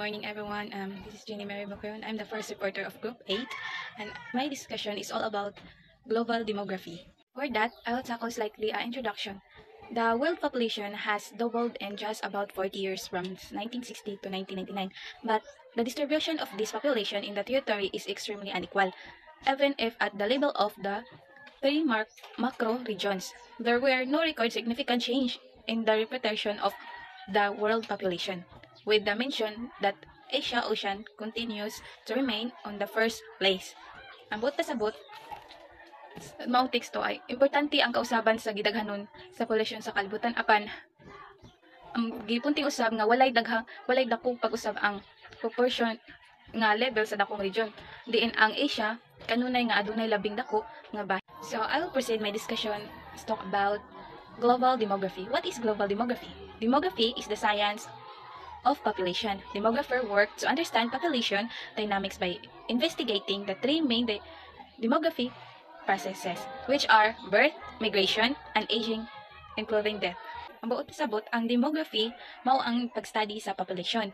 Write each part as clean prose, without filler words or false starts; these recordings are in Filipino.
morning, everyone. This is Jenny Mary Bacaron. I'm the first reporter of Group 8, and my discussion is all about global demography. For that, I'll tackle slightly an introduction. The world population has doubled in just about 40 years from 1960 to 1999, but the distribution of this population in the territory is extremely unequal, even if at the level of the three macro regions. There were no record significant change in the representation of the world population, with the mention that Asia Ocean continues to remain on the first place. Ambot pasabot, maong teksto ay importante ang kausaban sa gidaghanon sa populasyon sa kalibutan apan ang gipunting usab nga walay dakong pag-usab ang proportion nga level sa dakong region. Diin ang Asia kanunay nga adunay labing dako nga bahin. So I will proceed my discussion to talk about global demography. What is global demography? Demography is the science of population. Demographer work to understand population dynamics by investigating the three main demography processes, which are birth, migration, and aging, including death. Ang buot pasabot, ang demography mao ang pag-study sa population.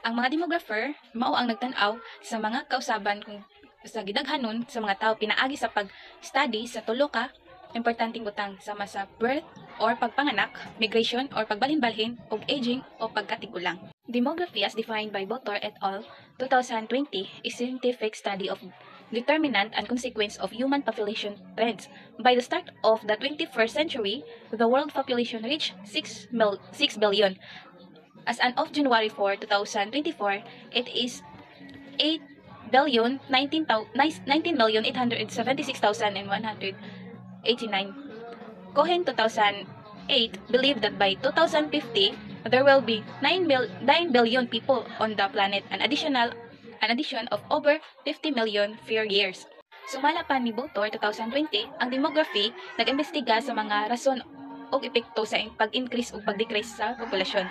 Ang mga demographer mao ang nagtan-aw sa mga kausaban kung sa gidaghanon sa mga tao pinaagi sa pag-study sa tulo ka importanteng butang sama sa birth or pagpanganak, migration or pagbalhin-balhin, ug aging o pagkatigulang. Demography as defined by Botor et al. 2020 is scientific study of determinant and consequence of human population trends. By the start of the 21st century, the world population reached 6 billion. As of January 4, 2024, it is 19,876,189. Cohen 2008 believed that by 2050 there will be 9 billion people on the planet, an addition of over 50 million per years. Sumala pa ni Botor 2020 ang demography nag-imbestiga sa mga rason o epekto sa pag-increase o pag-decrease sa populasyon.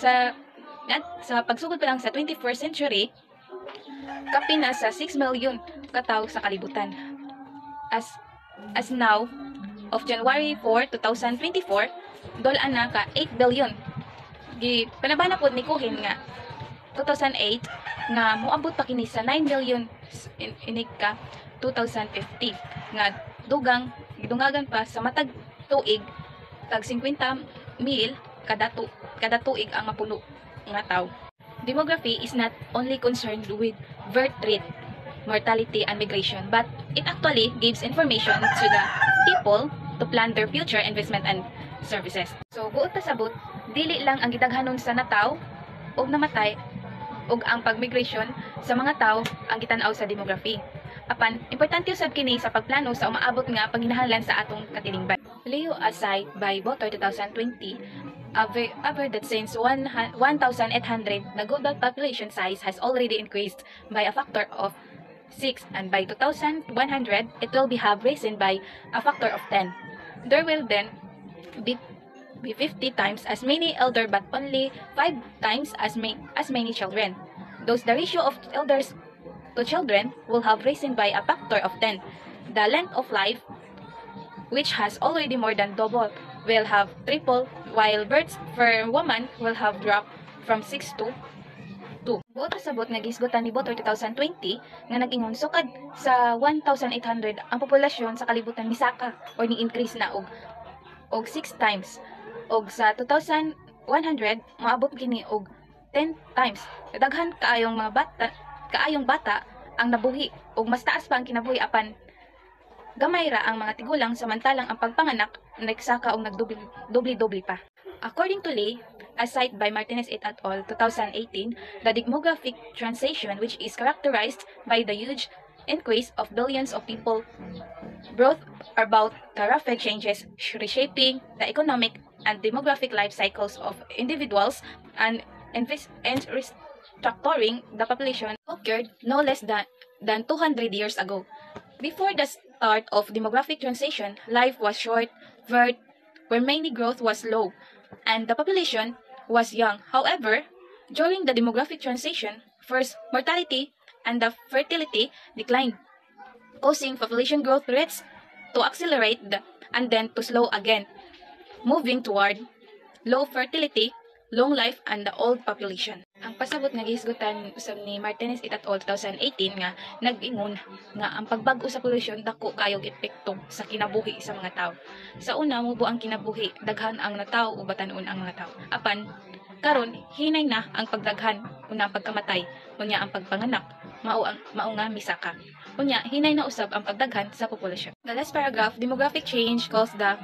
Sa pagsugod pa lang sa 21st century, kapin na sa 6 million katawo sa kalibutan. As now, of January 4, 2024, dolan na ka 8 billion. Panabana po ni Cohen nga 2008 nga moabot pa kini sa 9 billion inig ka 2050 nga gidungagan pa sa matag tuig tag 50 mil kada tuig ang mapuno nga tawo. Demography is not only concerned with birth rate, mortality, and migration, but it actually gives information to the people to plan their future investment and services. So, buot pasabot, dili lang ang gidaghanon sa nataw o namatay o ang pag-migration sa mga tao ang gitanaw sa demography. Apan, importante usab kini sa pagplano sa umaabot nga panghinahanglan sa atong katilingban. Leo aside by Botor 2020, aver that since 1,800, the global population size has already increased by a factor of 6, and by 2100, it will have risen by a factor of 10. There will then be 50 times as many elder but only 5 times as many children. Thus, the ratio of elders to children will have risen by a factor of 10. The length of life, which has already more than doubled, will have tripled, while births per woman will have dropped from 6 to 2. Buot pasabot nga gisgutan ni Botor 2020 nga nag-ingon sukad sa 1,800 ang populasyon sa kalibutan misaka or ni-increase na og 6 times. Og sa 2,100 maabot kini og 10 times. Daghan kaayong bata ang nabuhi og mas taas pa ang kinabuhi apan gamay ra ang mga tigulang samantalang ang pagpanganak nagsaka og nagdobli-dobli pa. According to Lee, as cited by Martinez et al. 2018, the demographic transition, which is characterized by the huge increase of billions of people, brought about the rapid changes reshaping the economic and demographic life cycles of individuals and restructuring the population occurred no less than 200 years ago. Before the start of demographic transition, life was short, where mainly growth was low, and the population was young. However, during the demographic transition, first mortality and the fertility declined, causing population growth rates to accelerate and then to slow again, moving toward low fertility long life and the old population. Ang pasabot nga gihisgutan usab ni Martinez et al. 2018 nga nag-ingon nga ang pagbag-o sa polusyon dako kayog epekto sa kinabuhi sa mga tao. Sa una mubo ang kinabuhi, daghan ang natawo o batan-on ang mga tao. Apan karon hinay na ang pagdaghan una pagkamatay, unya ang pagpanganak, mao nga misaka. Unya hinay na usab ang pagdaghan sa populasyon. The last paragraph, demographic change calls the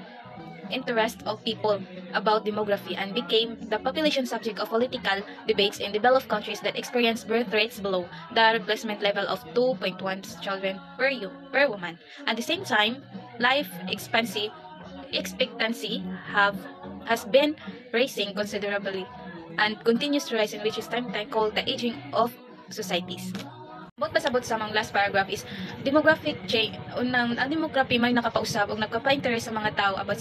interest of people about demography and became the population subject of political debates in developed countries that experience birth rates below the replacement level of 2.1 children per woman. At the same time, life expectancy has been rising considerably and continues to rise, in which is time called the aging of societies. Pasabot sa mga last paragraph is demographic change. Ang demography may nakapausab o nagkapa-interest sa mga tao about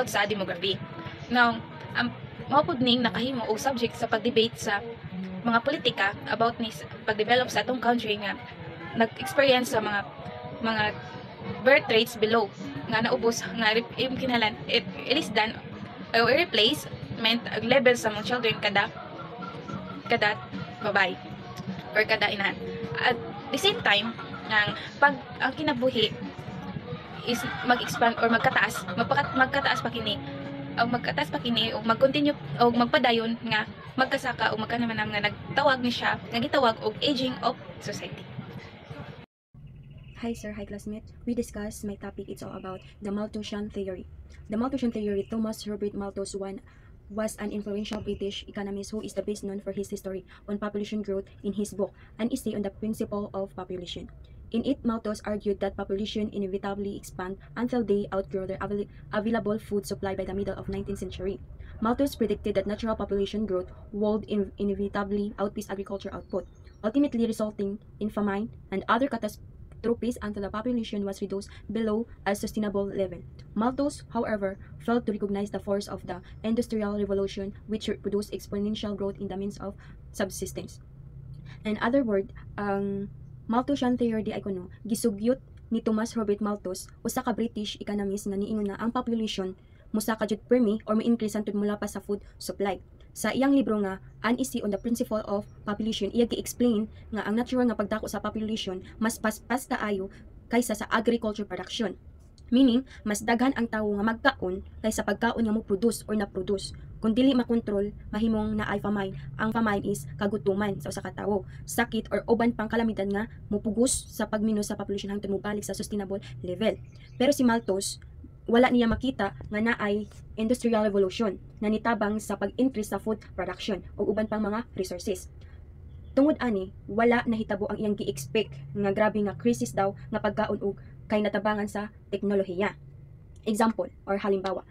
sa demography. Now, ang mao ning nakahimo og subject sa pag-debate sa mga politika about ni pag-develop sa atong country nga nag-experience sa mga birth rates below nga naubos nga yung kinahanglan it is done or replacement level sa mga children kada babae or kada inahan. At the same time, pag ang kinabuhi is mag-expand or magkataas pa kini o mag-continue o magpadayon nga magkasaka o magkanaman nga nagtawag ni siya nga gitawag og aging of society. Hi sir, hi classmate. We discuss my topic. It's all about the Malthusian theory. The Malthusian theory, Thomas Herbert Malthus was an influential British economist who is the best known for his history on population growth in his book, An Essay on the Principle of Population. In it, Malthus argued that population inevitably expand until they outgrow their available food supply by the middle of 19th century. Malthus predicted that natural population growth would inevitably outpace agriculture output, ultimately resulting in famine and other catastrophes until the population was reduced below a sustainable level. Malthus, however, failed to recognize the force of the Industrial Revolution, which produced exponential growth in the means of subsistence. In other words, ang Malthusian theory di ay kuno gisugyot ni Thomas Herbert Malthus, usa ka British economist nga niingon nga ang population musa ka jud permi or ma-increase antud mula pa sa food supply. Sa iyang libro nga An Essay on the Principle of Population, iya gi-explain nga ang natural nga pagdako sa population mas paspas kaayo kaysa sa agriculture production. Meaning, mas daghan ang tawo nga magkaon kaysa pagkaon nga mo produce or na-produce. Kung dili makontrol, mahimong naay famine. Ang famine is kagutuman sa usa ka tawo, sakit or uban pang kalamidad nga mupugos sa pagminos sa population hangtod mobalik sa sustainable level. Pero si Malthus, wala niya makita nga naay Industrial Revolution na nitabang sa pag-increase sa food production o uban pang mga resources. Tungod ani, wala nahitabo ang iyang gi-expect nga grabe nga crisis daw nga pagkaon og kay natabangan sa teknolohiya. Example or halimbawa,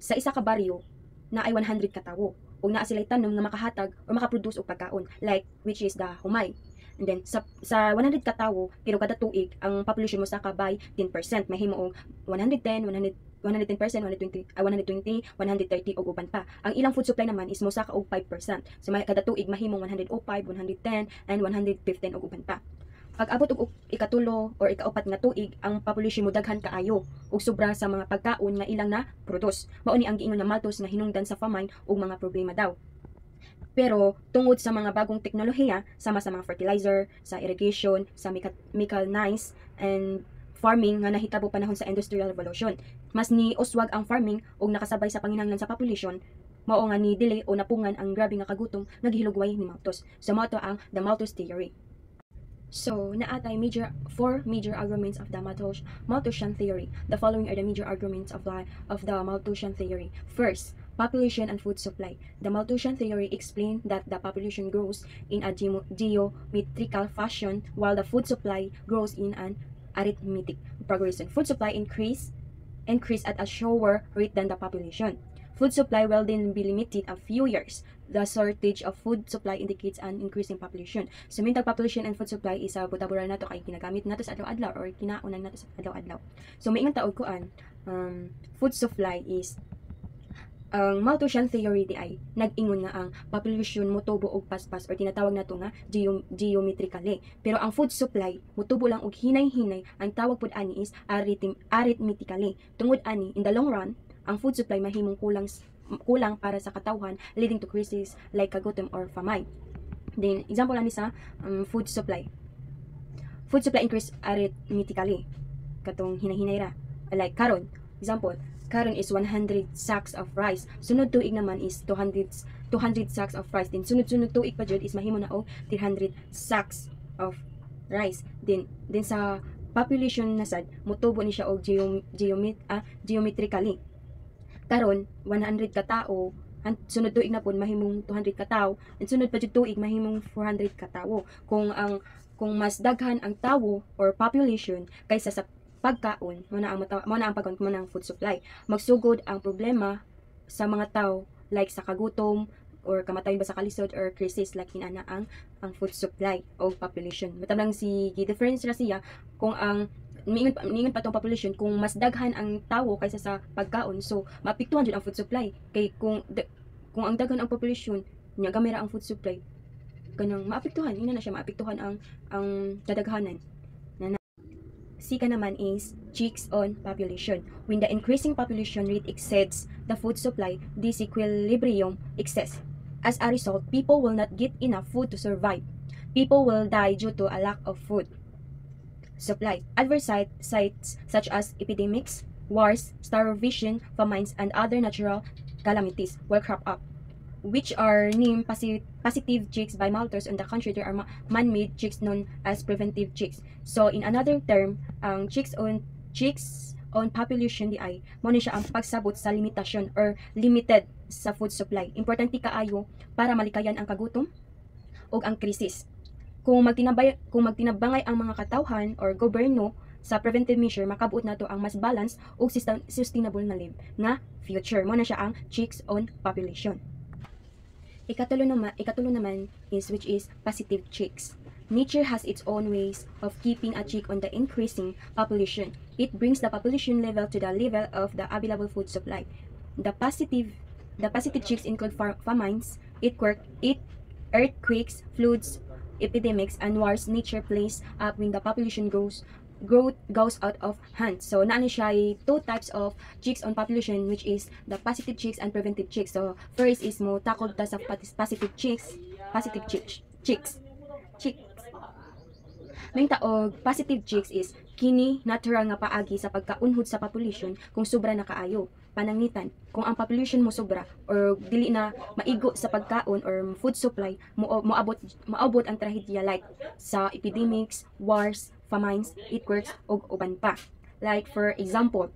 sa isa ka baryo na ay 100 ka tawo ug naa sila'y tanom nga makahatag or makaproduce og pagkaon like which is the humay. And then sa 100 ka tawo pero kada tuig ang population mo sa ka by 10%, mahimo og 110, 110%, 120, 130 og uban pa. Ang ilang food supply naman is mosa ka og 5%. So kada tuig mahimong 105, 110 and 115 og uban pa. Pag abot og ikatulo or ikaupat nga tuig, ang population mo daghan kaayo ug sobra sa mga pagkaon nga ilang na produce. Mao ni ang giingon nga Malthus nga hinungdan sa famine ug mga problema daw. Pero tungod sa mga bagong teknolohiya, sama sa mga fertilizer, sa irrigation, sa mechanized and farming nga nahitabo panahon sa Industrial Revolution, mas ni uswag ang farming ug nakasabay sa panginahanglan sa population, mao nga ni dili o napungan ang grabe nga kagutom nga gihilugway ni Malthus. So mao to ang the Malthus theory. So, naatay four major arguments of the Malthusian theory. The following are the major arguments of the Malthusian theory. First, population and food supply. The Malthusian theory explained that the population grows in a geometrical fashion while the food supply grows in an arithmetic progression. Food supply increase at a slower rate than the population. Food supply will then be limited a few years. The shortage of food supply indicates an increase in population. So, mintag population and food supply is butabura nato kay ginagamit nato sa adlaw-adlaw or kinaunan nato sa adlaw-adlaw. So, may ingon taog kuan, food supply is ang Malthusian theory di ay nag-ingon nga ang population motubo og paspas or tinatawag nato nga geometrically. Pero ang food supply motubo lang og hinay-hinay, ang tawag pud ani is arithmetically. Tungod ani in the long run, ang food supply mahimong kulang kulang para sa katawhan, leading to crisis like kagutom or famine. Then example ani sa food supply. Food supply increase arithmetically katong hinahinay ra. Like karon, example, karon is 100 sacks of rice. Sunod tuig naman is 200 sacks of rice. Then sunod-sunod tuig pa jud is mahimo na og 300 sacks of rice. Then sa population na sad motubo ni siya og geometrically. Karon 100 ka tawo, sunod tuig na pud mahimong 200 ka tawo, and sunod pa jud tuig mahimong 400 ka tawo. Kung mas daghan ang tawo or population kaysa sa pagkaon, mo na ang pagkaon mo ng food supply. Magsugod ang problema sa mga tao like sa kagutom or kamatayon ba sa kalisod or crisis like inana ang food supply o population. Matabang si gi-difference ra siya kung ang niingon pa tong population kung mas daghan ang tawo kaysa sa pagkaon, so maapektuhan jud ang food supply. Kay kung ang daghan ang population nya gamay ra ang food supply, kanang maapektuhan ina na siya, maapektuhan ang kadaghanan. Sika naman is chicks on population. When the increasing population rate exceeds the food supply, disequilibrium exists. As a result, people will not get enough food to survive. People will die due to a lack of food supply. Adverse sites such as epidemics, wars, starvation, famines, and other natural calamities will crop up, which are named positive chicks by Malthus. On the contrary, there are man-made chicks known as preventive chicks. So in another term, ang chicks on population di ay mo ni siya ang pagsabot sa limitasyon or limited sa food supply. Importante kaayo para malikayan ang kagutom ug ang krisis. Kung magtinabangay ang mga katawhan or gobyerno sa preventive measure, makabuot nato ang mas balanced ug sustainable na live nga future. Mo na siya ang chicks on population. Ikatulo naman is which is positive chicks. Nature has its own ways of keeping a chick on the increasing population. It brings the population level to the level of the available food supply. The positive chicks include famines, earthquakes, floods, epidemics, and wars nature plays up when the population growth goes out of hand. So naano siya two types of chicks on population, which is the positive chicks and preventive chicks. So first is mo takod ta sa positive chicks. May taog positive chicks is kini natural nga paagi sa pagkaunhod sa population kung sobra na kaayo. Panangitan, kung ang population mo sobra or dili na maigo sa pagkaon or food supply, moabot ang trahedya like sa epidemics, wars, famines, earthquakes, ug uban pa. Like for example,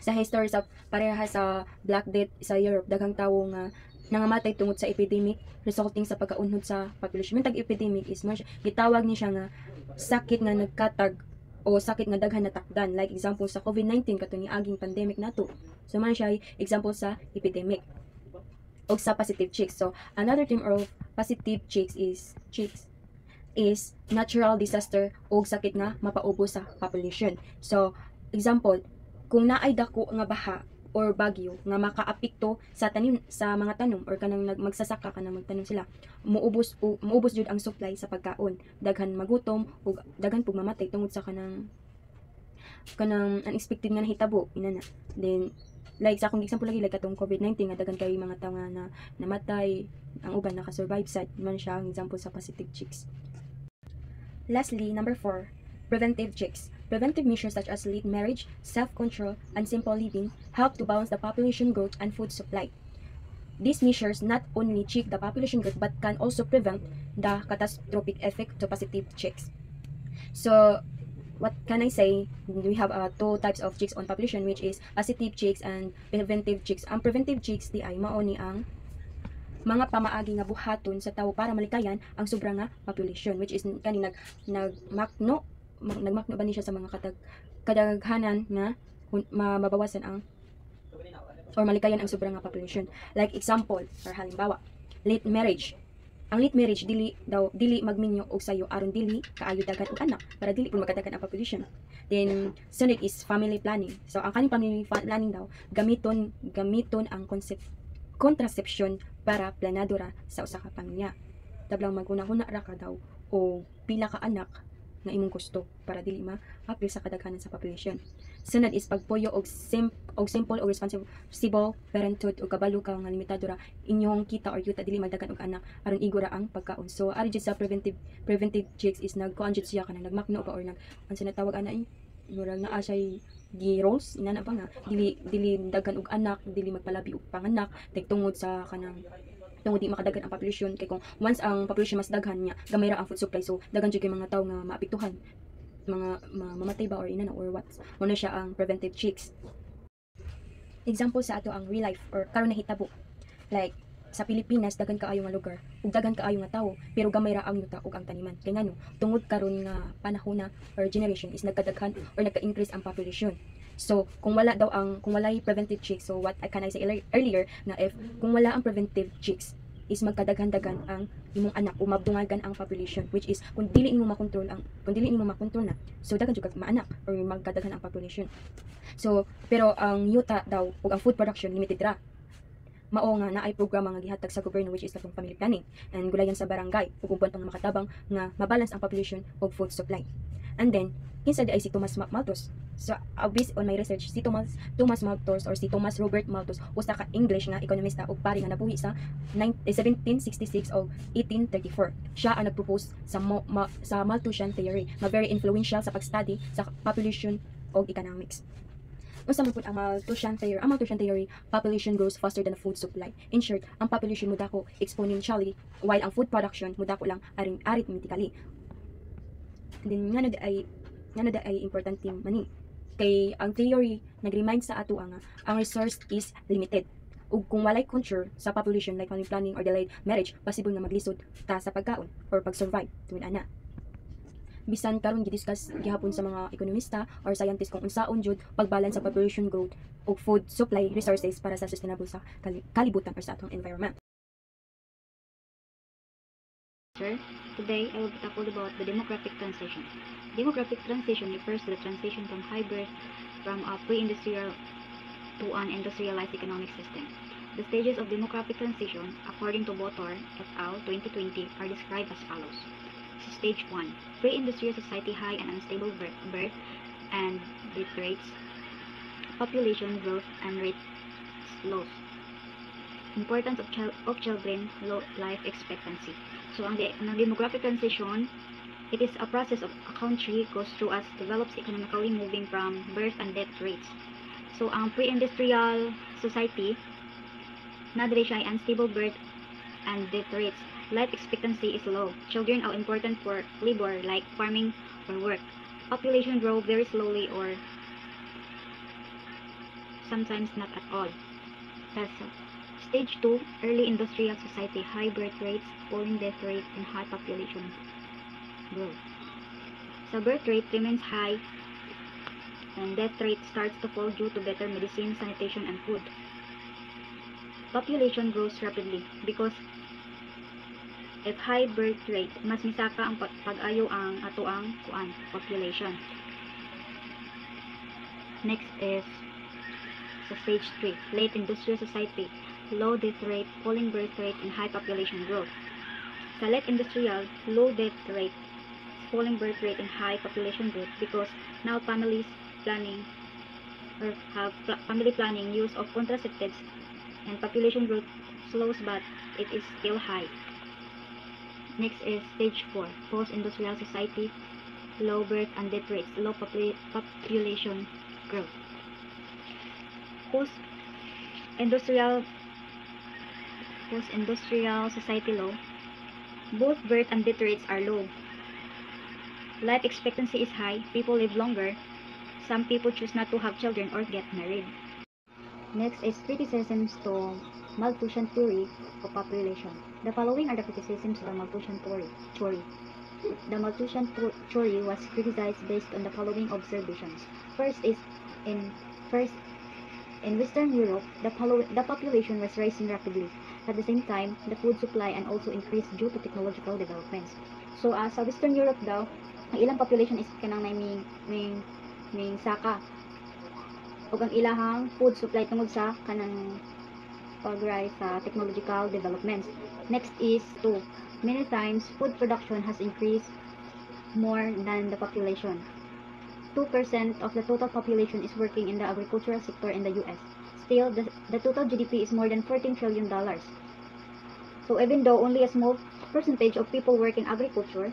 sa history sa pareha sa Black Death sa Europe, daghang tawo nga nangamatay tungod sa epidemic resulting sa pagkaunhod sa population. Yung tag-epidemic is gitawag ni siya nga sakit nga nagkatag o sakit nga daghan natakdan. Like example sa COVID-19 kato ni aging pandemic nato. So man siya example sa epidemic. O sa positive chicks. So another term of positive chicks is natural disaster o sakit nga mapaubo sa population. So example, kung naay dako nga baha or bagyo nga makaapekto sa mga tanom or kanang magsasaka kanang magtanom sila, muubos jud ang supply sa pagkaon, daghan magutom ug daghan pug mamatay tungod sa kanang unexpected nga nahitabo inana. Then like sa akong example lagi like katong COVID-19 nga daghan kay mga tawo nga na namatay, ang uban naka-survive sad, man siya ang example sa positive chicks. Lastly, number 4, preventive chicks. Preventive measures such as late marriage, self-control, and simple living help to balance the population growth and food supply. These measures not only check the population growth but can also prevent the catastrophic effect to positive chicks. So, what can I say? We have two types of chicks on population, which is positive chicks and preventive chicks. Ang preventive chicks di ay mao ni ang mga pamaagi nga buhaton sa tawo para malikayan ang sobra nga population, which is kani nagmakno ba ni siya sa mga kadaghanan nga mabawasan ang or malikayan ang sobrang nga population. Like example, or halimbawa, late marriage. Ang late marriage dili magminyo og sayo aron dili kaayo daghan og anak para dili pud magkadaghan ang population. Then sunod is family planning. So ang kaning family planning daw gamiton ang contraception para planado ra sa usa ka pamilya. Tablang maguna-huna ra ka daw o pila ka anak nga imong gusto para dili ma-apil sa kadaghanan sa population. Sunod is pagpuyo og simple og responsible parenthood o kabalo ka nga limitado ra inyong kita or yuta dili magdagan og anak aron igura ang pagkaon. So ari jud sa preventive chicks is nagkuan jud siya kanang nagmakno ba or ang sinatawag ana murag naa siya gi-roles inana pa nga dili dagan og anak, dili magpalabi og panganak tungod sa kanang tungod di makadagan ang population kay kung once ang population mas daghan niya gamay ra ang food supply, so daghan jud kay mga tawo nga maapektuhan, mga mamatay ba or inana or what. Muna siya ang preventive chicks. Example sa ato ang real life or karon na hitabo, like sa Pilipinas daghan kaayo nga lugar ug daghan kaayo nga tawo pero gamay ra ang yuta ug ang taniman. Kay ngano tungod karon nga panahon na or generation is nagkadaghan or nagka-increase ang population. So kung walay preventive chicks, so what I can say earlier na if kung wala ang preventive chicks is magkadaghan-daghan ang imong anak o mabdungagan ang population, which is kung dili nimo makontrol na, so daghan jud kag maanak or magkadaghan ang population. So pero ang yuta daw ug ang food production limited ra. Mao nga naay programa nga gihatag sa gobyerno, which is katong family planning and gulayan sa barangay ug kung nga makatabang nga mabalance ang population ug food supply. And then kinsa di ay si Thomas Malthus. So based on my research, si Thomas Malthus or si Thomas Robert Malthus usa ka English nga ekonomista ug pari nga nabuhi sa 1766 o 1834. Siya ang nagpropose sa Malthusian theory nga very influential sa pag-study sa population ug economics. Unsa man pud ang Malthusian theory? Ang Malthusian theory, population grows faster than the food supply. In short, ang population mudako exponentially while ang food production mudako lang arithmetically. Then ngano di ay importante mani kay ang theory nag-remind sa ato ang resource is limited. Ug kung walay control sa population like family planning or delayed marriage, possible nga maglisod ta sa pagkaon or pag-survive tuwin ana. Bisan karon gidiscuss gihapon sa mga ekonomista or scientist kung unsaon jud pagbalance sa population growth ug food supply resources para sa sustainable sa kalibutan or sa atong environment. Today I will be talking about the demographic transition. Demographic transition refers to the transition from high birth from a pre-industrial to an industrialized economic system. The stages of demographic transition, according to Botor et al. 2020, are described as follows. Stage 1. Pre-industrial society, high and unstable birth and death rates, population growth and rate loss. Importance of children, low life expectancy. So ang demographic transition, it is a process of a country goes through as develops economically, moving from birth and death rates. So ang pre-industrial society, nadiri siya ay unstable birth and death rates. Life expectancy is low. Children are important for labor like farming or work. Population grow very slowly or sometimes not at all. That's Stage 2, early industrial society, high birth rates, falling death rate, and high population growth. So birth rate remains high and death rate starts to fall due to better medicine, sanitation, and food. Population grows rapidly because if high birth rate, mas misaka ang pag-ayo ang atoang population. Next is sa stage 3, late industrial society, low death rate, falling birth rate, and high population growth. Sa late industrial, low death rate, falling birth rate, and high population growth because now family planning use of contraceptives and population growth slows but it is still high. Next is stage 4, post-industrial society, low birth and death rates, low population growth. Post-industrial society low, both birth and death rates are low. Life expectancy is high, people live longer, some people choose not to have children or get married. Next is criticisms to Malthusian theory of population. The following are the criticisms of the Malthusian theory. The Malthusian theory was criticized based on the following observations. First, in Western Europe, the population was rising rapidly. At the same time, the food supply and also increased due to technological developments. So, sa Western Europe daw, ang ilang population is kanang may saka. O ang ilahang food supply tungod sa kanang pag-rise sa technological developments. Next is 2. Many times, food production has increased more than the population. 2% of the total population is working in the agricultural sector in the US. Still, the total GDP is more than $14 trillion. So even though only a small percentage of people work in agriculture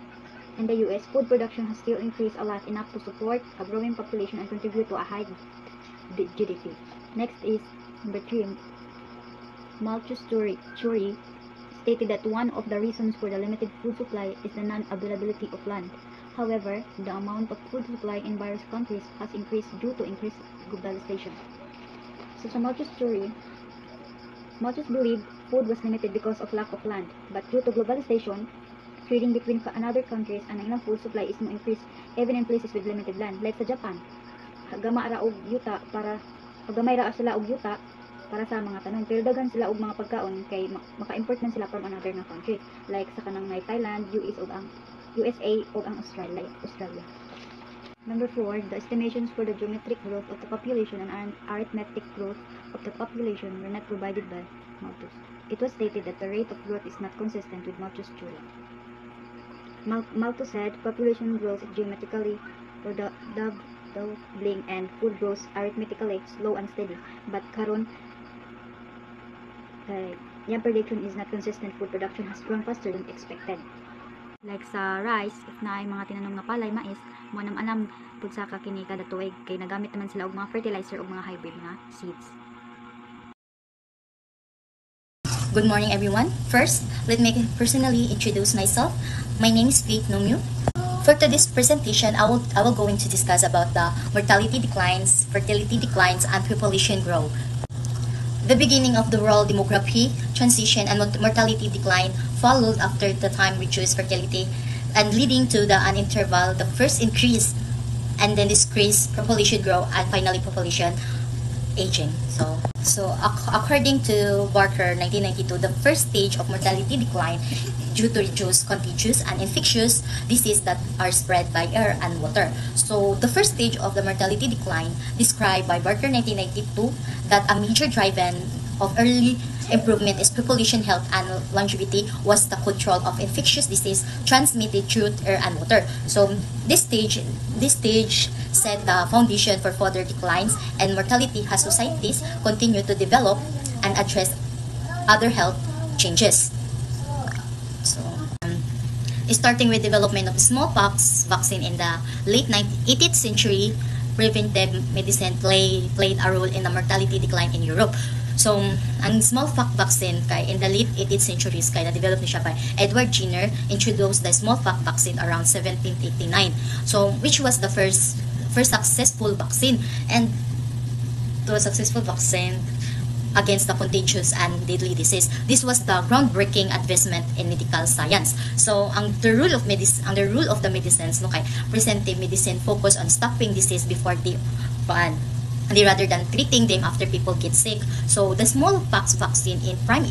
in the US, food production has still increased a lot, enough to support a growing population and contribute to a high GDP. Next is number 3. Malthus Chury stated that one of the reasons for the limited food supply is the non-availability of land. However, the amount of food supply in various countries has increased due to increased globalization. So sa Malthus believed food was limited because of lack of land, but due to globalization, trading between another countries and ang food supply is mo increased even in places with limited land, like sa Japan. Gamay ra sila og yuta para sa mga tanom, pero dagan sila og mga pagkaon kay maka-import man sila from another nga country, like sa kanang Thailand, USA o ang Australia. Number 4, the estimations for the geometric growth of the population and arithmetic growth of the population were not provided by Malthus. It was stated that the rate of growth is not consistent with Malthus' theory. Malthus said population grows geometrically or the doubling and food grows arithmetically, slow and steady. But karon, yung prediction is not consistent. Food production has grown faster than expected. Like sa rice, if na ay mga tinanom nga palay, mais, mo anam pud sa kini kada tuig kay nagamit naman sila og mga fertilizer og mga hybrid nga seeds. Good morning, everyone. First, let me personally introduce myself. My name is Faith Nomyu. For today's presentation, I will going to discuss about the mortality declines, fertility declines, and population growth. The beginning of the world demography transition and mortality decline followed after the time reduced fertility and leading to an interval, the first increase and then decrease population growth and finally population aging. So according to Barker 1992, the first stage of mortality decline due to reduced contagious and infectious diseases that are spread by air and water. So the first stage of the mortality decline described by Barker 1992 that a major driver of early improvement is population health and longevity was the control of infectious disease transmitted through air and water. So this stage set the foundation for further declines and mortality as societies continue to develop and address other health changes. So starting with development of smallpox vaccine in the late 18th century, preventive medicine played a role in the mortality decline in Europe. So, ang smallpox vaccine kay in the late 18th centuries kay na-develop niya by Edward Jenner, introduced the smallpox vaccine around 1789. So, which was the first successful vaccine and to a successful vaccine against the contagious and deadly disease. This was the groundbreaking advancement in medical science. So, the rule of the medicines no kay preventive medicine focus on stopping disease before rather than treating them after people get sick. So the smallpox vaccine in prime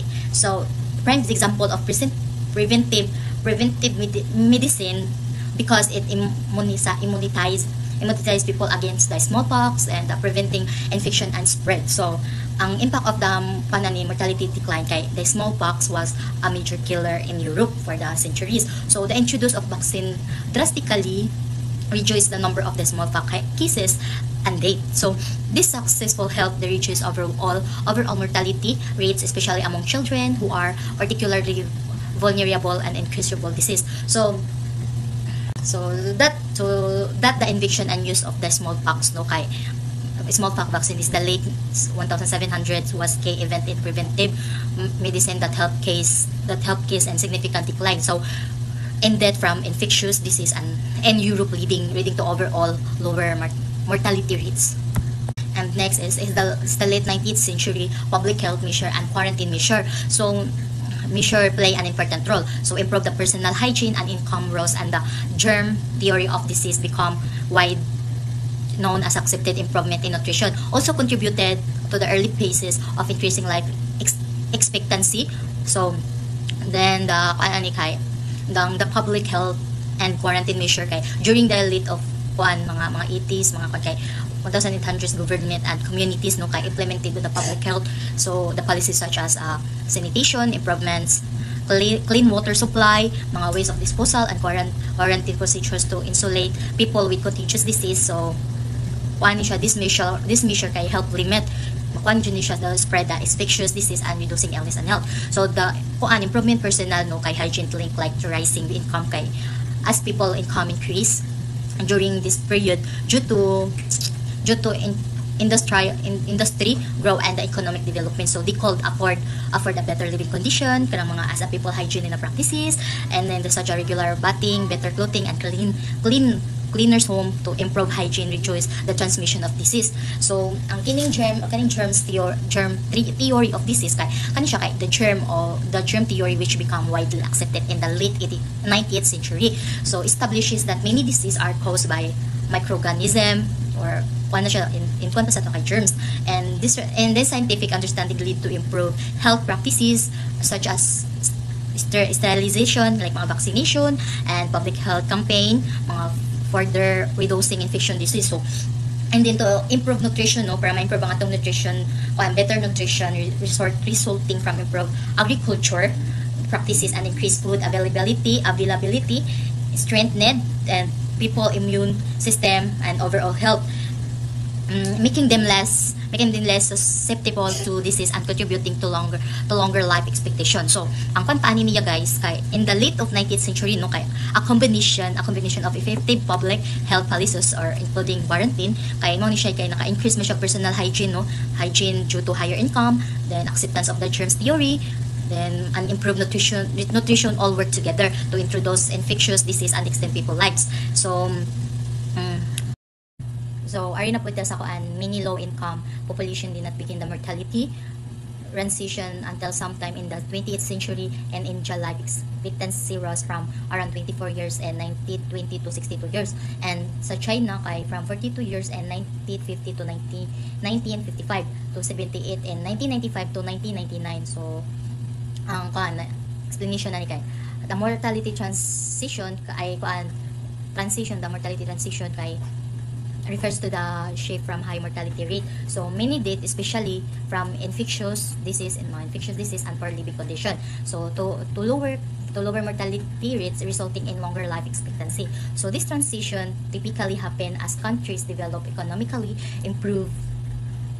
example of preventive medicine because it immunizes people against the smallpox and preventing infection and spread. So ang impact of the mortality decline kay the smallpox was a major killer in Europe for the centuries. So the introduction of vaccine drastically reduced the number of the smallpox cases and death. So this successful helped the reduce overall mortality rates, especially among children who are particularly vulnerable and incurable disease. So that the invention and use of the smallpox smallpox vaccine is the late 1700s was key event in preventive medicine that helped case and significant decline. So in death from infectious disease and Europe leading to overall lower mortality rates. And next is the late 19th century public health measure and quarantine measure. So measure play an important role. So improve the personal hygiene and income rose and the germ theory of disease become wide known as accepted improvement in nutrition. Also contributed to the early phases of increasing life expectancy. So then the public health and quarantine measure kay during the late of mga 80s mga 1800s government and communities no kay implemented to the public health. So the policies such as sanitation improvements clean water supply, mga ways of disposal, and quarantine procedures to insulate people with contagious disease. So kuan siya, this measure kay help limit kuan siya the spread the infectious disease and reducing illness and health. So the kuan improvement personal no kay hygiene link like to rising the income kay as people income increase during this period due to industry grow and the economic development. So they called afford a better living condition kanang mga as a people hygiene na practices, and then there's such a regular bathing, better clothing, and cleaners home to improve hygiene, reduce the transmission of disease. So ang germ theory of disease kani siya kay the germ theory which become widely accepted in the late 19th century. So establishes that many diseases are caused by microorganism or kuan na siya in kuan pa sa to kay germs, and this scientific understanding lead to improve health practices such as sterilization like mga vaccination and public health campaign, mga further reducing infection disease. So and then to improve nutrition no para ma-improve ang atong nutrition, better nutrition resulting from improved agriculture practices and increased food availability, strengthened and people immune system and overall health, making them less susceptible to disease and contributing to longer life expectation. So ang paani niya guys kay in the late of 19th century no kay a combination of effective public health policies or including quarantine kay mo ni siya kay naka-increase mo siya personal hygiene due to higher income, then acceptance of the germs theory, then an improved nutrition all work together to introduce infectious disease and extend people lives. So ari na po ita sa kuan mini low income population did not begin the mortality transition until sometime in the 20th century, and in life expectancy rose from around 24 years in 1920 to 62 years, and sa China kay from 42 years in 1950 to 1955 to 78 in 1995 to 1999. So ang kuan explanation na ni kay the mortality transition kay the mortality transition kay refers to the shift from high mortality rate. So many death especially from infectious disease and poor living condition. So to lower mortality rates resulting in longer life expectancy. So this transition typically happen as countries develop economically, improve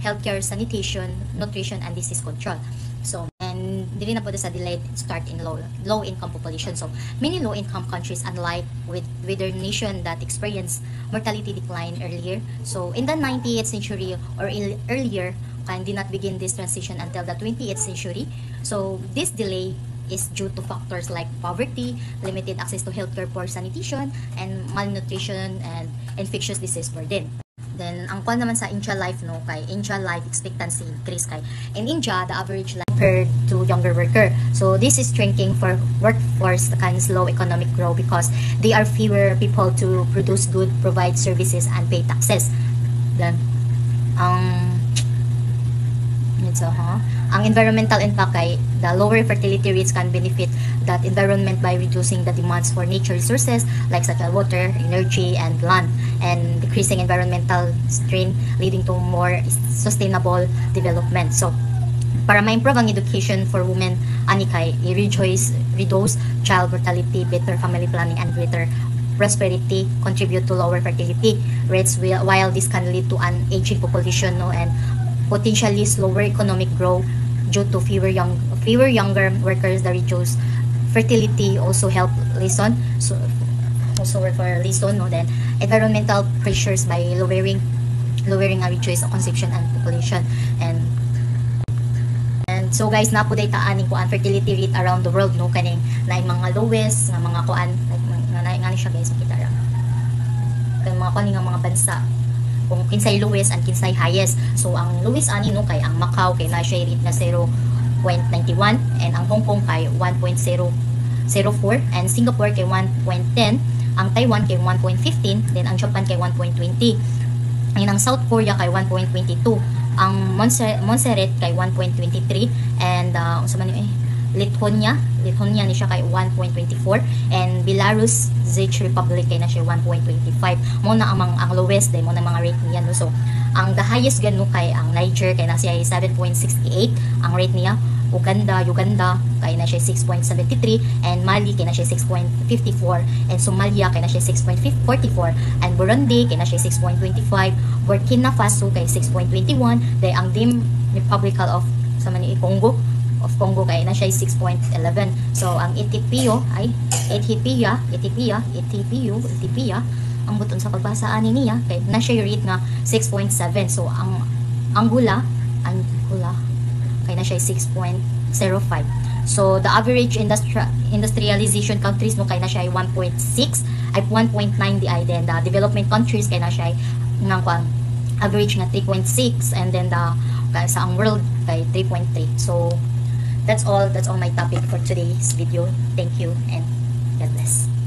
healthcare, sanitation, nutrition, and disease control. So and dili na po sa delayed start in low income population. So many low income countries, unlike with their nation that experienced mortality decline earlier, so in the 19th century or earlier, can did not begin this transition until the 20th century. So this delay is due to factors like poverty, limited access to healthcare, poor sanitation, and malnutrition and infectious disease burden. Then ang kwan naman sa India life no kay India life expectancy increase kay in India the average life compared to younger worker. So this is shrinking for workforce kind of slow economic growth because they are fewer people to produce good, provide services, and pay taxes. Then ang environmental impact kay the lower fertility rates can benefit that environment by reducing the demands for nature resources like such as water, energy, and land, and decreasing environmental strain leading to more sustainable development. So para ma-improve ang education for women ani kay reduce child mortality, better family planning, and greater prosperity contribute to lower fertility rates, while this can lead to an aging population no and potentially slower economic growth due to fewer younger workers. The reduced fertility also help lessen no then environmental pressures by lowering ang reduced consumption and population. And so guys, napo day taan ko ang fertility rate around the world no kaning na mga lowest nga mga kuan nga siya guys makita ra kay mga kuan nga mga bansa kung kinsay lowest and kinsay highest. So ang lowest ani no kay ang Macau kay na siya rate na 0.91, and ang Hong Kong kay 1.004, and Singapore kay 1.10, ang Taiwan kay 1.15, then ang Japan kay 1.20, and ang South Korea kay 1.22, ang Montserrat kay 1.23, and Lithuania ni siya kay 1.24 and Belarus Czech Republic kay na siya 1.25. Mo na ang lowest day mo na mga rate niya no. So ang the highest gano kay ang Niger kay na siya 7.68 ang rate niya. Uganda kay na siya 6.73 and Mali kay na siya 6.54 and Somalia kay na siya 6.44 and Burundi kay na siya 6.25, Burkina Faso kay 6.21, day ang Dim Republic of Congo kay na siya 6.11. So ang Ethiopia ang buton sa pagbasa ani niya kay na siya rate nga 6.7. So ang Angola kay na siya 6.05. So the average industrialization countries no kay na siya 1.6 ay 1.9 di ay, then the development countries kay na siya nang average nga 3.6 and then the sa ang world kay 3.3. So that's all my topic for today's video. Thank you and God bless.